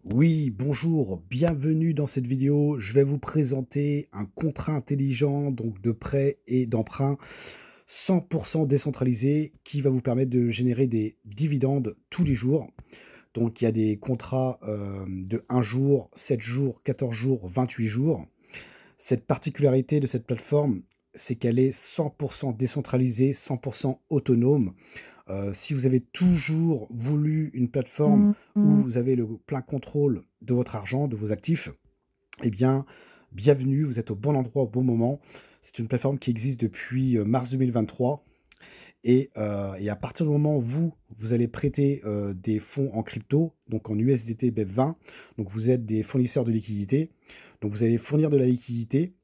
Oui, bonjour, bienvenue dans cette vidéo. Je vais vous présenter un contrat intelligent donc de prêt et d'emprunt 100% décentralisé qui va vous permettre de générer des dividendes tous les jours. Donc il y a des contrats de 1 jour, 7 jours, 14 jours, 28 jours. Cette particularité de cette plateforme, c'est qu'elle est 100% décentralisée, 100% autonome. Si vous avez toujours voulu une plateforme où vous avez le plein contrôle de votre argent, de vos actifs, eh bien, bienvenue, vous êtes au bon endroit au bon moment. C'est une plateforme qui existe depuis mars 2023. Et à partir du moment où vous allez prêter des fonds en crypto, donc en USDT BEP20, donc vous êtes des fournisseurs de liquidités, donc vous allez fournir de la liquidité,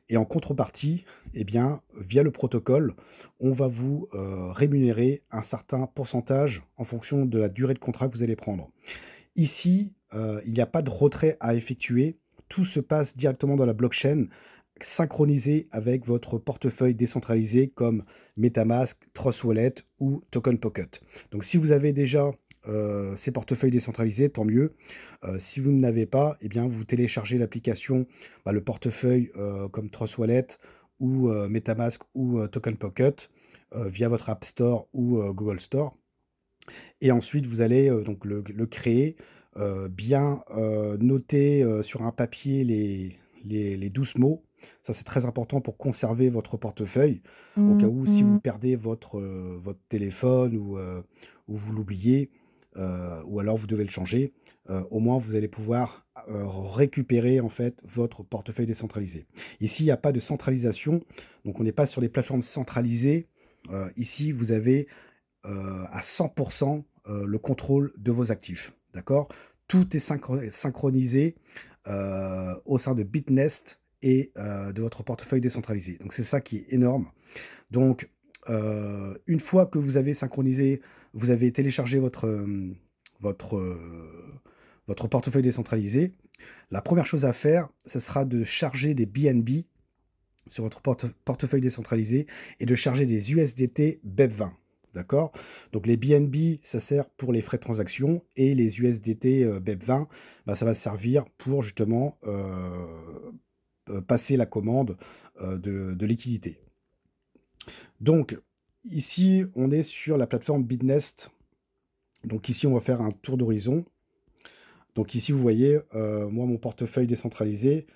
et en contrepartie, eh bien, via le protocole, on va vous rémunérer un certain pourcentage en fonction de la durée de contrat que vous allez prendre. Ici, il n'y a pas de retrait à effectuer. Tout se passe directement dans la blockchain, synchronisé avec votre portefeuille décentralisé comme MetaMask, Trust Wallet ou Token Pocket. Donc si vous avez déjà ces portefeuilles décentralisés, tant mieux. Si vous ne l'avez pas, eh bien, vous téléchargez l'application, le portefeuille comme Trust Wallet ou MetaMask ou Token Pocket via votre App Store ou Google Store. Et ensuite, vous allez donc le créer, bien noter sur un papier les 12 mots. Ça, c'est très important pour conserver votre portefeuille, au cas où si vous perdez votre téléphone ou vous l'oubliez, ou alors vous devez le changer, au moins vous allez pouvoir récupérer en fait votre portefeuille décentralisé. Ici, il n'y a pas de centralisation, donc on n'est pas sur les plateformes centralisées. Ici, vous avez à 100% le contrôle de vos actifs. D'accord? Tout est synchronisé au sein de Bitnest et de votre portefeuille décentralisé. Donc c'est ça qui est énorme. Donc une fois que vous avez synchronisé, vous avez téléchargé votre, votre portefeuille décentralisé, la première chose à faire, ce sera de charger des BNB sur votre portefeuille décentralisé et de charger des USDT BEP20. D'accord? Donc les BNB, ça sert pour les frais de transaction et les USDT BEP20, ça va servir pour justement passer la commande de liquidité. Donc ici, on est sur la plateforme Bitnest. Donc ici, on va faire un tour d'horizon. Donc ici, vous voyez, moi, mon portefeuille décentralisé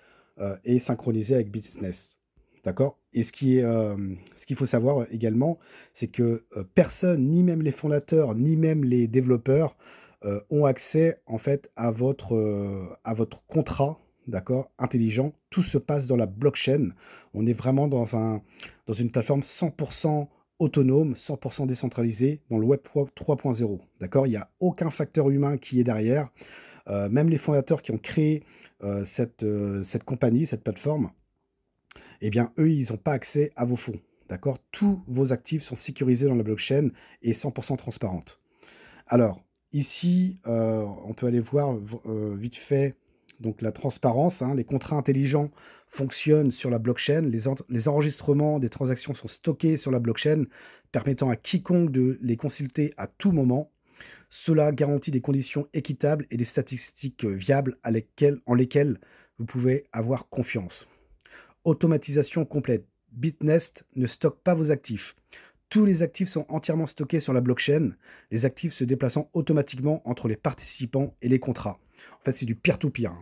est synchronisé avec Bitnest. D'accord? Et ce qu'il faut savoir également, c'est que personne, ni même les fondateurs, ni même les développeurs, ont accès en fait à votre contrat, d'accord, intelligent. Tout se passe dans la blockchain. On est vraiment dans une plateforme 100% autonome, 100% décentralisée dans le Web 3.0. D'accord? Il n'y a aucun facteur humain qui est derrière. Même les fondateurs qui ont créé cette compagnie, cette plateforme, eh bien, eux, ils n'ont pas accès à vos fonds. D'accord? Tous vos actifs sont sécurisés dans la blockchain et 100% transparentes. Alors, ici, on peut aller voir vite fait donc la transparence. Les contrats intelligents fonctionnent sur la blockchain. Les enregistrements des transactions sont stockés sur la blockchain, permettant à quiconque de les consulter à tout moment. Cela garantit des conditions équitables et des statistiques viables en lesquelles vous pouvez avoir confiance. Automatisation complète. Bitnest ne stocke pas vos actifs. Tous les actifs sont entièrement stockés sur la blockchain, les actifs se déplaçant automatiquement entre les participants et les contrats. En fait, c'est du peer-to-peer.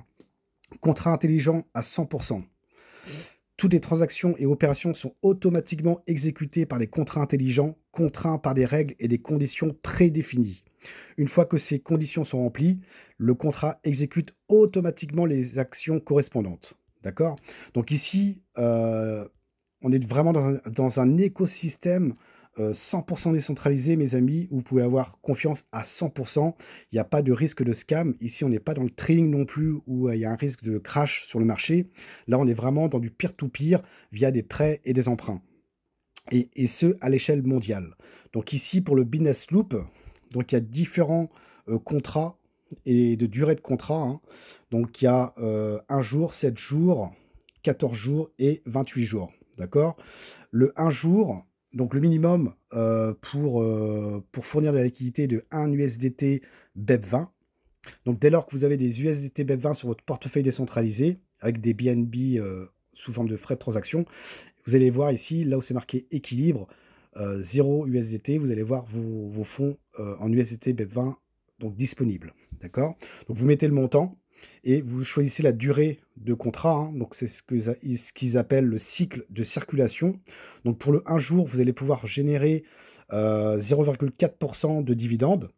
Contrat intelligent à 100%. Toutes les transactions et opérations sont automatiquement exécutées par des contrats intelligents, contraints par des règles et des conditions prédéfinies. Une fois que ces conditions sont remplies, le contrat exécute automatiquement les actions correspondantes. D'accord? Donc ici, on est vraiment dans un écosystème 100% décentralisé, mes amis, où vous pouvez avoir confiance à 100%. Il n'y a pas de risque de scam. Ici, on n'est pas dans le trading non plus, où il y a un risque de crash sur le marché. Là, on est vraiment dans du peer-to-peer via des prêts et des emprunts. Et ce, à l'échelle mondiale. Donc ici, pour le Business Loop, donc il y a différents contrats et de durée de contrat. Donc il y a 1 jour, 7 jours, 14 jours et 28 jours. D'accord? Le 1 jour, donc le minimum pour fournir de la liquidité de 1 USDT BEP20. Donc dès lors que vous avez des USDT BEP20 sur votre portefeuille décentralisé, avec des BNB sous forme de frais de transaction, vous allez voir ici, là où c'est marqué équilibre, 0 USDT, vous allez voir vos fonds en USDT BEP20 donc disponibles. D'accord? Donc vous mettez le montant et vous choisissez la durée de contrat. Hein. Donc c'est ce qu'ils appellent le cycle de circulation. Donc pour le 1 jour, vous allez pouvoir générer 0,4% de dividendes.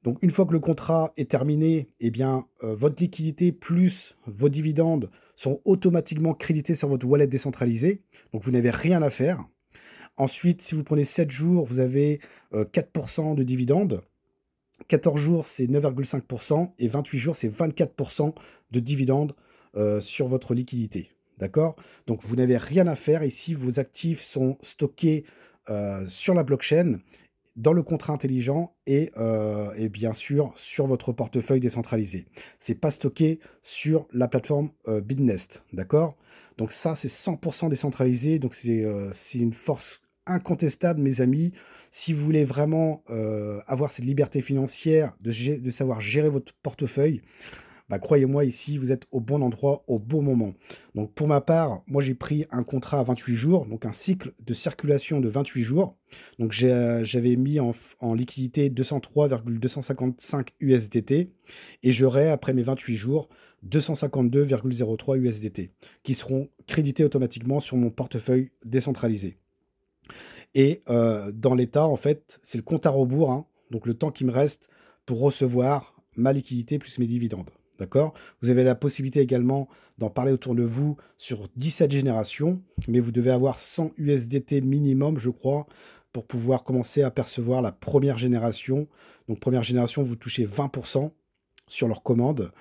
Donc une fois que le contrat est terminé, eh bien, votre liquidité plus vos dividendes sont automatiquement crédités sur votre wallet décentralisé. Donc vous n'avez rien à faire. Ensuite, si vous prenez 7 jours, vous avez 4% de dividendes. 14 jours, c'est 9,5% et 28 jours, c'est 24% de dividendes sur votre liquidité. D'accord? Donc vous n'avez rien à faire. Ici, vos actifs sont stockés sur la blockchain, dans le contrat intelligent et bien sûr sur votre portefeuille décentralisé. C'est pas stocké sur la plateforme Bitnest, d'accord? Donc ça, c'est 100% décentralisé, donc c'est une force incontestable, mes amis. Si vous voulez vraiment avoir cette liberté financière de savoir gérer votre portefeuille, bah, croyez-moi, ici, vous êtes au bon endroit, au bon moment. Donc, pour ma part, moi, j'ai pris un contrat à 28 jours, donc un cycle de circulation de 28 jours. Donc, j'avais mis en liquidité 203,255 USDT et j'aurai, après mes 28 jours, 252,03 USDT qui seront crédités automatiquement sur mon portefeuille décentralisé. Et dans l'état, en fait, c'est le compte à rebours, hein, donc le temps qui me reste pour recevoir ma liquidité plus mes dividendes. D'accord? Vous avez la possibilité également d'en parler autour de vous sur 17 générations, mais vous devez avoir 100 USDT minimum, je crois, pour pouvoir commencer à percevoir la première génération. Donc, première génération, vous touchez 20% sur leur commande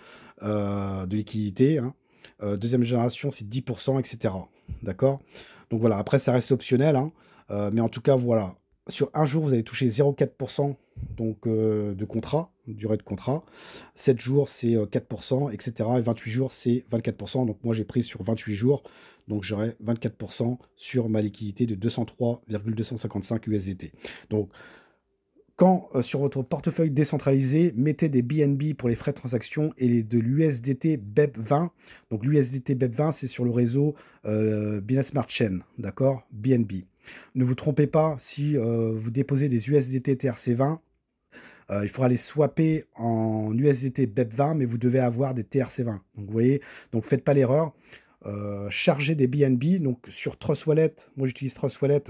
de liquidité. Hein. Deuxième génération, c'est 10%, etc. D'accord? Donc voilà, après, ça reste optionnel. Hein. Mais en tout cas, voilà. Sur un jour, vous allez toucher 0,4% donc, de contrat, durée de contrat. 7 jours, c'est 4%, etc. Et 28 jours, c'est 24%. Donc moi, j'ai pris sur 28 jours. Donc j'aurai 24% sur ma liquidité de 203,255 USDT. Donc quand sur votre portefeuille décentralisé, mettez des BNB pour les frais de transaction et de l'USDT BEP20. Donc l'USDT BEP20, c'est sur le réseau Binance Smart Chain, d'accord? BNB. Ne vous trompez pas, si vous déposez des USDT TRC20, il faudra les swapper en USDT BEP20, mais vous devez avoir des TRC20. Donc vous voyez, donc faites pas l'erreur. Chargez des BNB, donc sur Trust Wallet, moi j'utilise Trust Wallet.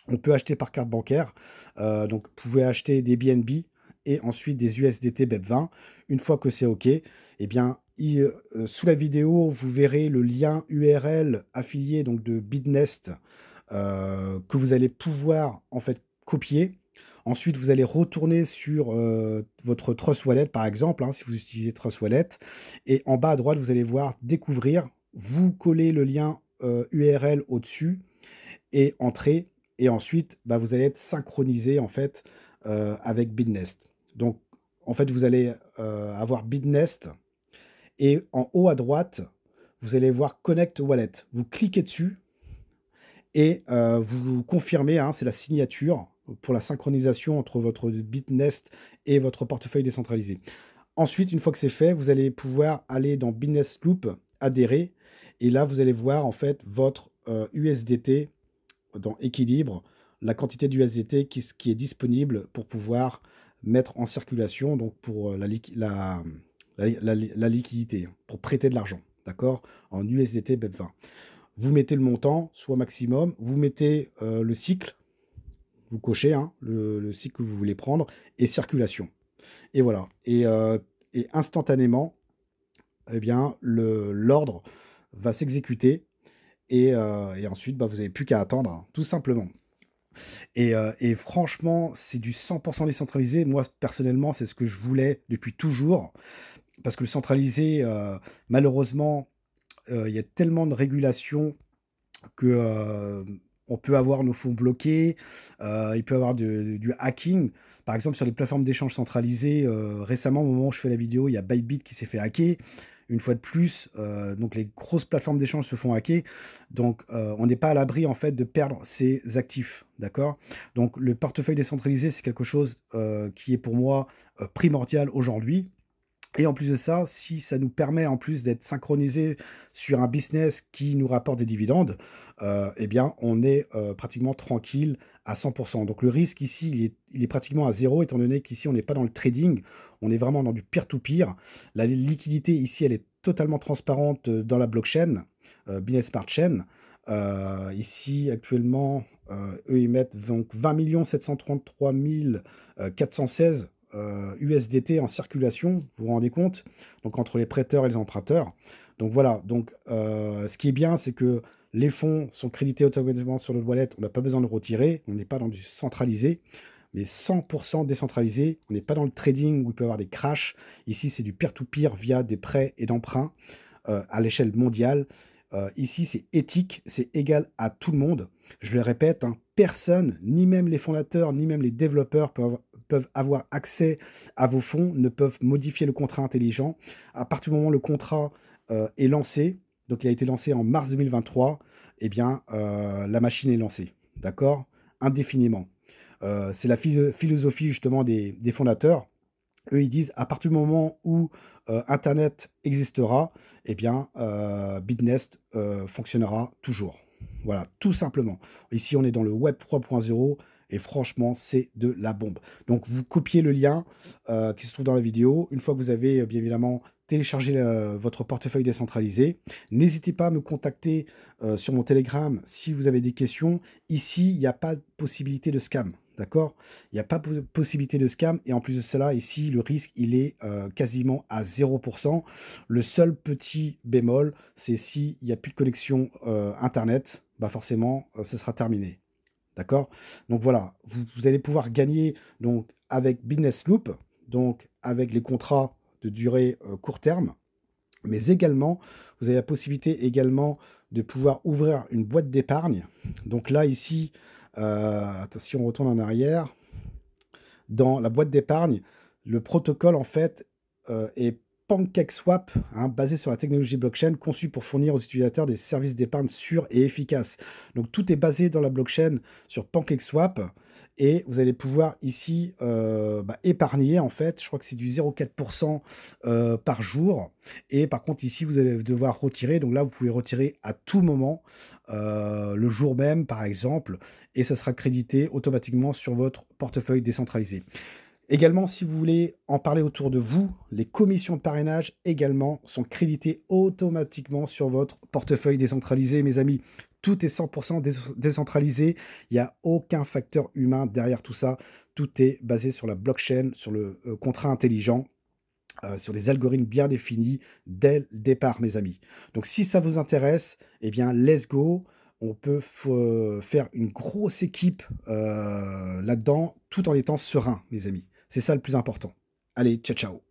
On peut acheter par carte bancaire. Donc, vous pouvez acheter des BNB et ensuite des USDT BEP20. Une fois que c'est OK, eh bien, sous la vidéo, vous verrez le lien URL affilié donc, de Bitnest que vous allez pouvoir en fait copier. Ensuite, vous allez retourner sur votre Trust Wallet, par exemple, hein, si vous utilisez Trust Wallet. Et en bas à droite, vous allez voir Découvrir. Vous collez le lien URL au-dessus et entrer. Et ensuite, bah, vous allez être synchronisé en fait avec Bitnest. Donc, en fait, vous allez avoir Bitnest et en haut à droite, vous allez voir Connect Wallet. Vous cliquez dessus et vous confirmez, hein, c'est la signature pour la synchronisation entre votre Bitnest et votre portefeuille décentralisé. Ensuite, une fois que c'est fait, vous allez pouvoir aller dans Bitnest Loop, adhérer, et là, vous allez voir en fait votre USDT dans équilibre, la quantité d'USDT qui est disponible pour pouvoir mettre en circulation, donc pour la liquidité, pour prêter de l'argent, d'accord, en USDT BEP20. Vous mettez le montant, soit maximum, vous mettez le cycle, vous cochez hein, le cycle que vous voulez prendre, et circulation. Et voilà. Et instantanément, eh bien, l'ordre va s'exécuter et ensuite, bah, vous n'avez plus qu'à attendre, hein, tout simplement. Et franchement, c'est du 100% décentralisé. Moi, personnellement, c'est ce que je voulais depuis toujours. Parce que le centralisé, malheureusement, il y a tellement de régulations que on peut avoir nos fonds bloqués, il peut y avoir du hacking. Par exemple, sur les plateformes d'échange centralisées, récemment, au moment où je fais la vidéo, il y a Bybit qui s'est fait hacker. Une fois de plus, donc les grosses plateformes d'échange se font hacker. Donc, on n'est pas à l'abri, en fait, de perdre ses actifs. D'accord? Donc, le portefeuille décentralisé, c'est quelque chose qui est pour moi primordial aujourd'hui. Et en plus de ça, si ça nous permet en plus d'être synchronisé sur un business qui nous rapporte des dividendes, eh bien, on est pratiquement tranquille à 100%. Donc le risque ici, il est pratiquement à zéro, étant donné qu'ici, on n'est pas dans le trading, on est vraiment dans du peer-to-peer. La liquidité ici, elle est totalement transparente dans la blockchain, Binance Smart Chain. Ici, actuellement, eux, ils mettent donc 20 733 416 USDT en circulation, vous vous rendez compte? Donc entre les prêteurs et les emprunteurs. Donc voilà, donc ce qui est bien, c'est que les fonds sont crédités automatiquement sur le wallet, on n'a pas besoin de retirer, on n'est pas dans du centralisé, mais 100% décentralisé, on n'est pas dans le trading où il peut y avoir des crashs. Ici, c'est du peer-to-peer via des prêts et d'emprunts à l'échelle mondiale. Ici, c'est éthique, c'est égal à tout le monde. Je le répète, hein, personne, ni même les fondateurs, ni même les développeurs peuvent avoir accès à vos fonds, ne peuvent modifier le contrat intelligent. À partir du moment où le contrat est lancé, donc il a été lancé en mars 2023, eh bien, la machine est lancée, d'accord? Indéfiniment. C'est la philosophie justement des fondateurs. Eux, ils disent, à partir du moment où Internet existera, eh bien, Bitnest fonctionnera toujours. Voilà, tout simplement. Ici, on est dans le Web 3.0 et franchement, c'est de la bombe. Donc, vous copiez le lien qui se trouve dans la vidéo. Une fois que vous avez, bien évidemment, téléchargé votre portefeuille décentralisé, n'hésitez pas à me contacter sur mon Telegram si vous avez des questions. Ici, il n'y a pas de possibilité de scam. D'accord? Il n'y a pas de possibilité de scam. Et en plus de cela, ici, le risque, il est quasiment à 0%. Le seul petit bémol, c'est s'il n'y a plus de connexion Internet, bah forcément, ce sera terminé. D'accord? Donc voilà, vous allez pouvoir gagner donc, avec Business Loop, donc avec les contrats de durée court terme, mais également, vous avez la possibilité également de pouvoir ouvrir une boîte d'épargne. Donc là, ici, si on retourne en arrière, dans la boîte d'épargne, le protocole, en fait, est PancakeSwap, hein, basé sur la technologie blockchain, conçu pour fournir aux utilisateurs des services d'épargne sûrs et efficaces. Donc tout est basé dans la blockchain sur PancakeSwap. Et vous allez pouvoir ici épargner, en fait, je crois que c'est du 0,4% par jour. Et par contre, ici, vous allez devoir retirer. Donc là, vous pouvez retirer à tout moment, le jour même, par exemple, et ça sera crédité automatiquement sur votre portefeuille décentralisé. Également, si vous voulez en parler autour de vous, les commissions de parrainage également sont créditées automatiquement sur votre portefeuille décentralisé, mes amis. Tout est 100% décentralisé. Il n'y a aucun facteur humain derrière tout ça. Tout est basé sur la blockchain, sur le contrat intelligent, sur des algorithmes bien définis dès le départ, mes amis. Donc, si ça vous intéresse, eh bien, let's go. On peut faire une grosse équipe là-dedans, tout en étant serein, mes amis. C'est ça le plus important. Allez, ciao, ciao.